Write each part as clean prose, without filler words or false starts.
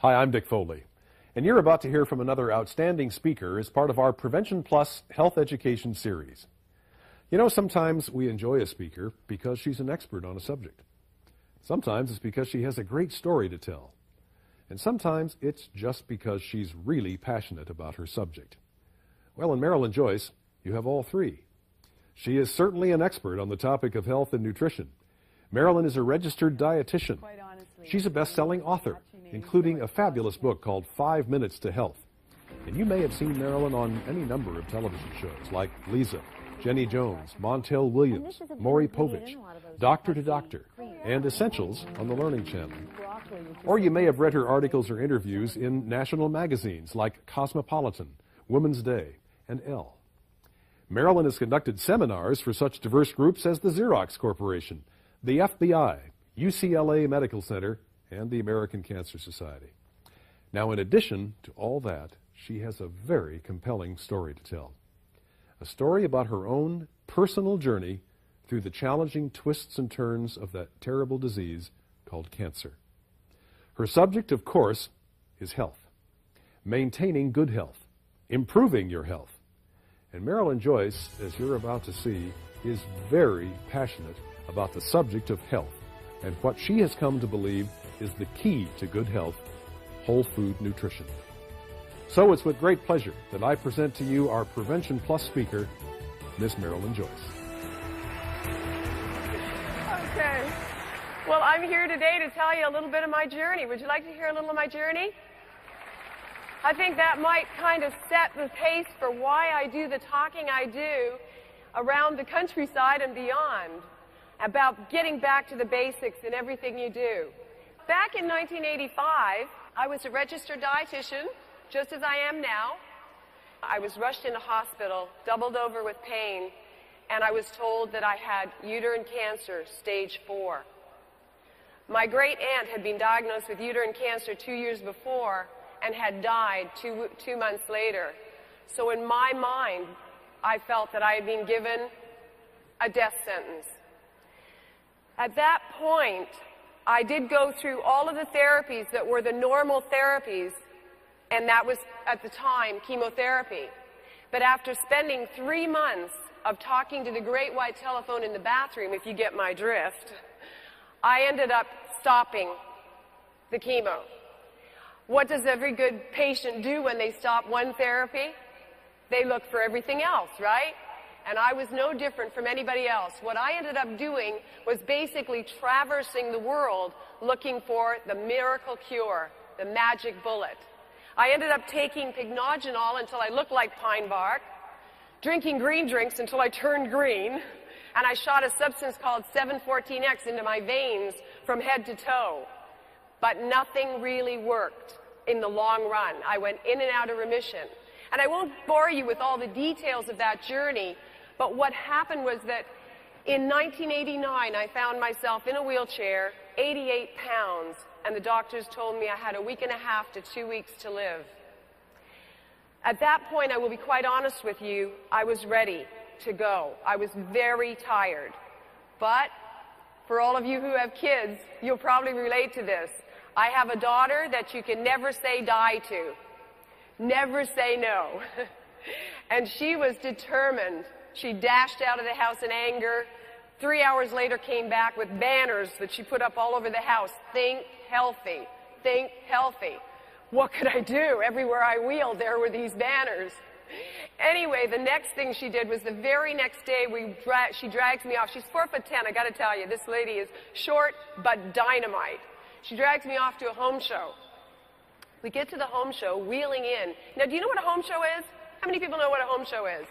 Hi, I'm Dick Foley, and you're about to hear from another outstanding speaker as part of our Prevention Plus Health Education series. You know, sometimes we enjoy a speaker because she's an expert on a subject. Sometimes it's because she has a great story to tell. And sometimes it's just because she's really passionate about her subject. Well, in Marilyn Joyce, you have all three. She is certainly an expert on the topic of health and nutrition. Marilyn is a registered dietitian. She's a best-selling author, including a fabulous book called 5 Minutes to Health. And you may have seen Marilyn on any number of television shows like Lisa, Jenny Jones, Montel Williams, Maury Povich, Doctor to Doctor, and Essentials on the Learning Channel. Or you may have read her articles or interviews in national magazines like Cosmopolitan, Woman's Day, and Elle. Marilyn has conducted seminars for such diverse groups as the Xerox Corporation, the FBI, UCLA Medical Center, and the American Cancer Society. Now, in addition to all that, she has a very compelling story to tell. A story about her own personal journey through the challenging twists and turns of that terrible disease called cancer. Her subject, of course, is health. Maintaining good health. Improving your health. And Marilyn Joyce, as you're about to see, is very passionate about the subject of health and what she has come to believe is the key to good health, whole food nutrition. So it's with great pleasure that I present to you our Prevention Plus speaker, Miss Marilyn Joyce. Okay. Well, I'm here today to tell you a little bit of my journey. Would you like to hear a little of my journey? I think that might kind of set the pace for why I do the talking I do around the countryside and beyond about getting back to the basics in everything you do. Back in 1985, I was a registered dietitian, just as I am now. I was rushed into hospital, doubled over with pain, and I was told that I had uterine cancer, stage 4. My great aunt had been diagnosed with uterine cancer 2 years before and had died two months later. So in my mind, I felt that I had been given a death sentence. At that point, I did go through all of the therapies that were the normal therapies, and that was, at the time, chemotherapy. But after spending 3 months of talking to the great white telephone in the bathroom, if you get my drift, I ended up stopping the chemo. What does every good patient do when they stop one therapy? They look for everything else, right? And I was no different from anybody else. What I ended up doing was basically traversing the world looking for the miracle cure, the magic bullet. I ended up taking pignogenol until I looked like pine bark, drinking green drinks until I turned green, and I shot a substance called 714X into my veins from head to toe. But nothing really worked in the long run. I went in and out of remission. And I won't bore you with all the details of that journey, but what happened was that in 1989, I found myself in a wheelchair, 88 pounds, and the doctors told me I had a week and a half to 2 weeks to live. At that point, I will be quite honest with you, I was ready to go. I was very tired. But for all of you who have kids, you'll probably relate to this. I have a daughter that you can never say die to. Never say no. And she was determined. She dashed out of the house in anger. 3 hours later came back with banners that she put up all over the house. Think healthy. Think healthy. What could I do? Everywhere I wheeled, there were these banners. Anyway, the next thing she did was the very next day she drags me off. She's 4'10", I gotta tell you. This lady is short but dynamite. She drags me off to a home show. We get to the home show, wheeling in. Now, do you know what a home show is? How many people know what a home show is?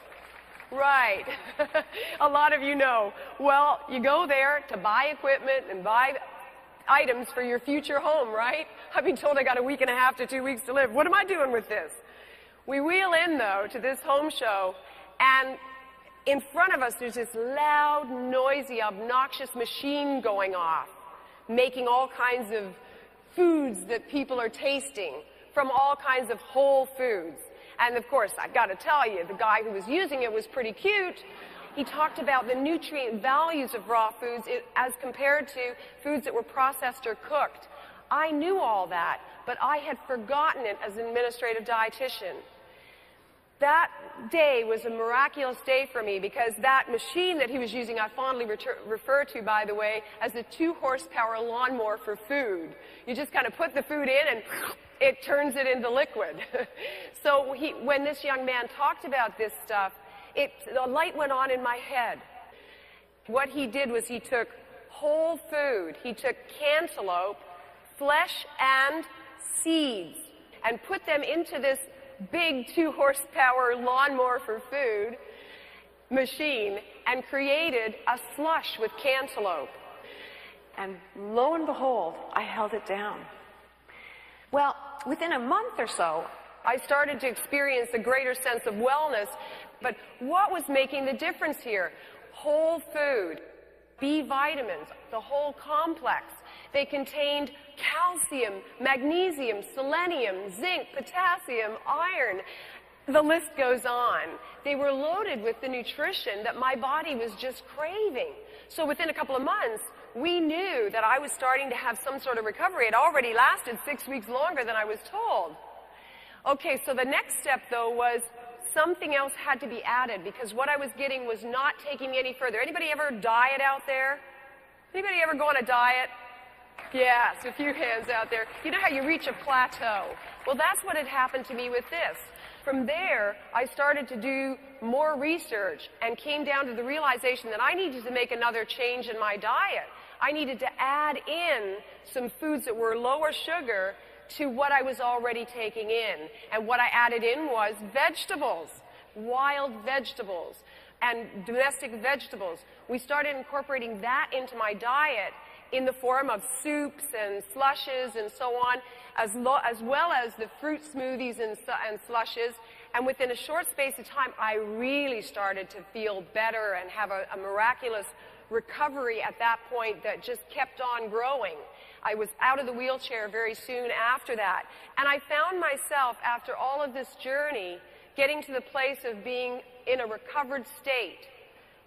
Right. A lot of you know. Well, you go there to buy equipment and buy items for your future home, right? I've been told I got a week and a half to 2 weeks to live. What am I doing with this? We wheel in, though, to this home show, and in front of us there's this loud, noisy, obnoxious machine going off, making all kinds of foods that people are tasting from all kinds of whole foods. And of course, I've got to tell you, the guy who was using it was pretty cute. He talked about the nutrient values of raw foods as compared to foods that were processed or cooked. I knew all that, but I had forgotten it as an administrative dietitian. That day was a miraculous day for me because that machine that he was using, I fondly refer to, by the way, as a 2-horsepower lawnmower for food. You just kind of put the food in and it turns it into liquid. So when this young man talked about this stuff, the light went on in my head. What he did was he took whole food. He took cantaloupe, flesh and seeds, and put them into this big 2-horsepower lawnmower for food machine and created a slush with cantaloupe. And lo and behold, I held it down. Well, within a month or so, I started to experience a greater sense of wellness. But what was making the difference here? Whole food, B vitamins, the whole complex. They contained calcium, magnesium, selenium, zinc, potassium, iron. The list goes on. They were loaded with the nutrition that my body was just craving. So within a couple of months, we knew that I was starting to have some sort of recovery. It already lasted 6 weeks longer than I was told. Okay, so the next step, though, was something else had to be added because what I was getting was not taking me any further. Anybody ever diet out there? Anybody ever go on a diet? Yes, a few hands out there. You know how you reach a plateau? Well, that's what had happened to me with this. From there, I started to do more research and came down to the realization that I needed to make another change in my diet. I needed to add in some foods that were lower sugar to what I was already taking in. And what I added in was vegetables, wild vegetables, and domestic vegetables. We started incorporating that into my diet in the form of soups and slushes and so on, as well as the fruit smoothies and slushes. And within a short space of time, I really started to feel better and have a miraculous recovery at that point that just kept on growing. I was out of the wheelchair very soon after that. And I found myself, after all of this journey, getting to the place of being in a recovered state,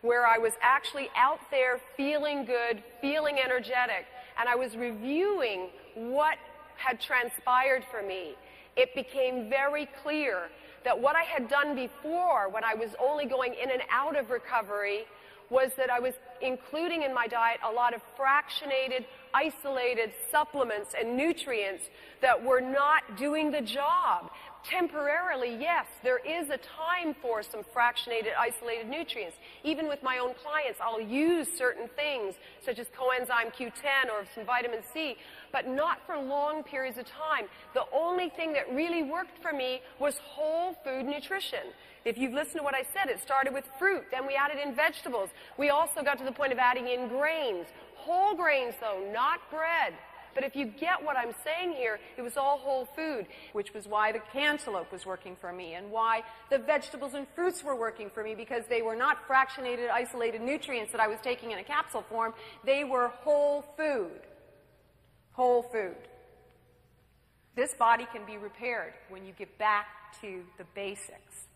where I was actually out there feeling good, feeling energetic, and I was reviewing what had transpired for me. It became very clear that what I had done before, when I was only going in and out of recovery, was that I was including in my diet a lot of fractionated, isolated supplements and nutrients that were not doing the job. Temporarily, yes, there is a time for some fractionated, isolated nutrients. Even with my own clients, I'll use certain things, such as coenzyme Q10 or some vitamin C, but not for long periods of time. The only thing that really worked for me was whole food nutrition. If you've listened to what I said, it started with fruit, then we added in vegetables. We also got to the point of adding in grains. Whole grains, though, not bread. But if you get what I'm saying here, it was all whole food, which was why the cantaloupe was working for me and why the vegetables and fruits were working for me, because they were not fractionated, isolated nutrients that I was taking in a capsule form. They were whole food. Whole food. This body can be repaired when you get back to the basics.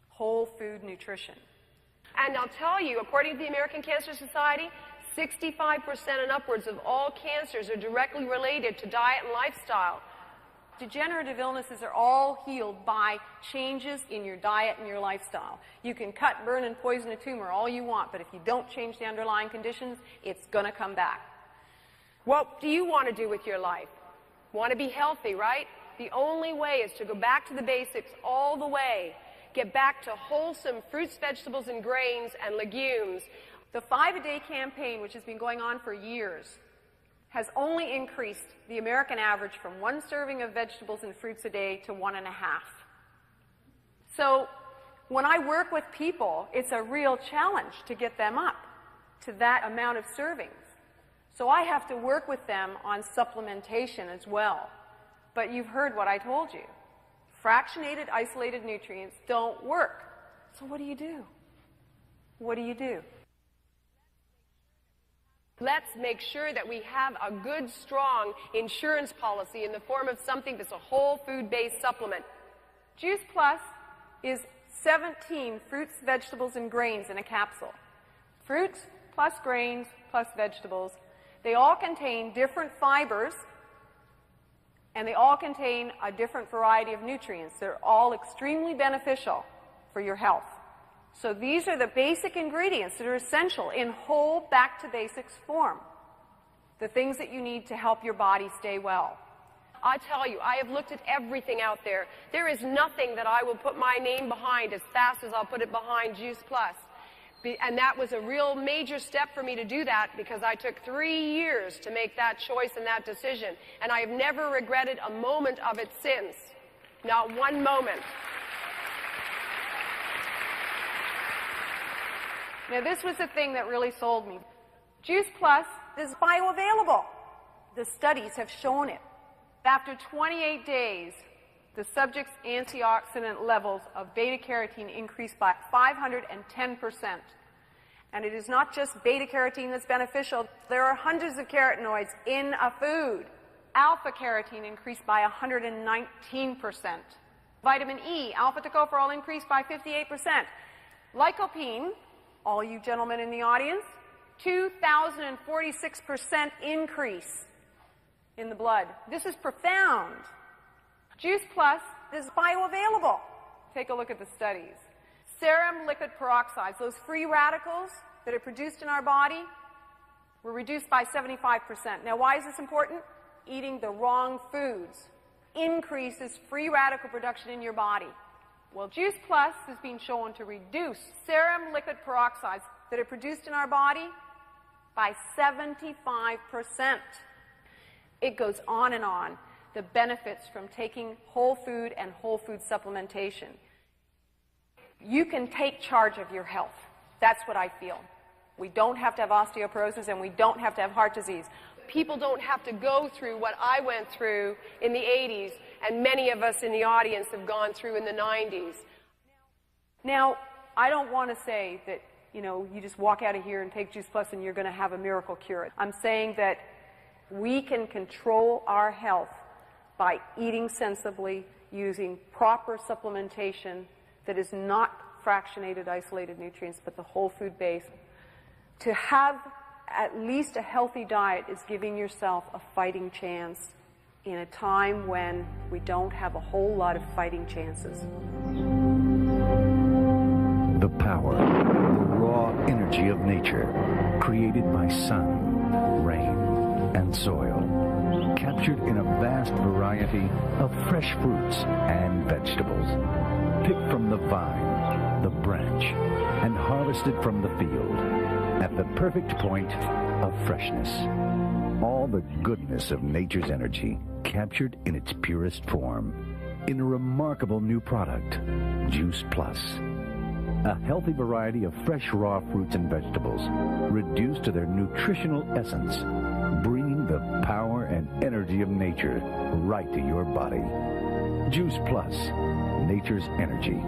Whole food nutrition. And I'll tell you, according to the American Cancer Society, 65% and upwards of all cancers are directly related to diet and lifestyle. Degenerative illnesses are all healed by changes in your diet and your lifestyle. You can cut, burn, and poison a tumor all you want, but if you don't change the underlying conditions, it's going to come back. What do you want to do with your life? Want to be healthy, right? The only way is to go back to the basics all the way. Get back to wholesome fruits, vegetables, and grains and legumes. The 5-a-day campaign, which has been going on for years, has only increased the American average from 1 serving of vegetables and fruits a day to 1.5. So when I work with people, it's a real challenge to get them up to that amount of servings. So I have to work with them on supplementation as well. But you've heard what I told you. Fractionated, isolated nutrients don't work. So what do you do? What do you do? Let's make sure that we have a good, strong insurance policy in the form of something that's a whole food-based supplement. Juice Plus is 17 fruits, vegetables, and grains in a capsule. Fruits plus grains plus vegetables. They all contain different fibers And they all contain a different variety of nutrients. They're all extremely beneficial for your health. So these are the basic ingredients that are essential in whole back to basics form. The things that you need to help your body stay well. I tell you, I have looked at everything out there. There is nothing that I will put my name behind as fast as I'll put it behind Juice Plus. And that was a real major step for me to do that, because I took 3 years to make that choice and that decision. And I have never regretted a moment of it since. Not one moment. Now, this was the thing that really sold me. Juice Plus is bioavailable. The studies have shown it. After 28 days, the subject's antioxidant levels of beta-carotene increased by 510%. And it is not just beta-carotene that's beneficial. There are hundreds of carotenoids in a food. Alpha-carotene increased by 119%. Vitamin E, alpha-tocopherol, increased by 58%. Lycopene, all you gentlemen in the audience, 2,046% increase in the blood. This is profound. Juice Plus is bioavailable. Take a look at the studies. Serum liquid peroxides, those free radicals that are produced in our body, were reduced by 75%. Now, why is this important? Eating the wrong foods increases free radical production in your body. Well, Juice Plus has been shown to reduce serum liquid peroxides that are produced in our body by 75%. It goes on and on, the benefits from taking whole food and whole food supplementation. You can take charge of your health. That's what I feel. We don't have to have osteoporosis, and we don't have to have heart disease. People don't have to go through what I went through in the 80s, and many of us in the audience have gone through in the 90s. Now, I don't want to say that, you just walk out of here and take Juice Plus and you're going to have a miracle cure. I'm saying that we can control our health by eating sensibly, using proper supplementation that is not fractionated, isolated nutrients, but the whole food base. To have at least a healthy diet is giving yourself a fighting chance in a time when we don't have a whole lot of fighting chances. The power, the raw energy of nature, created by sun, rain, and soil, captured in a vast variety of fresh fruits and vegetables, picked from the vine, the branch, and harvested from the field, at the perfect point of freshness. All the goodness of nature's energy captured in its purest form, in a remarkable new product, Juice Plus. A healthy variety of fresh raw fruits and vegetables, reduced to their nutritional essence, bringing the power and energy of nature right to your body. Juice Plus, nature's energy.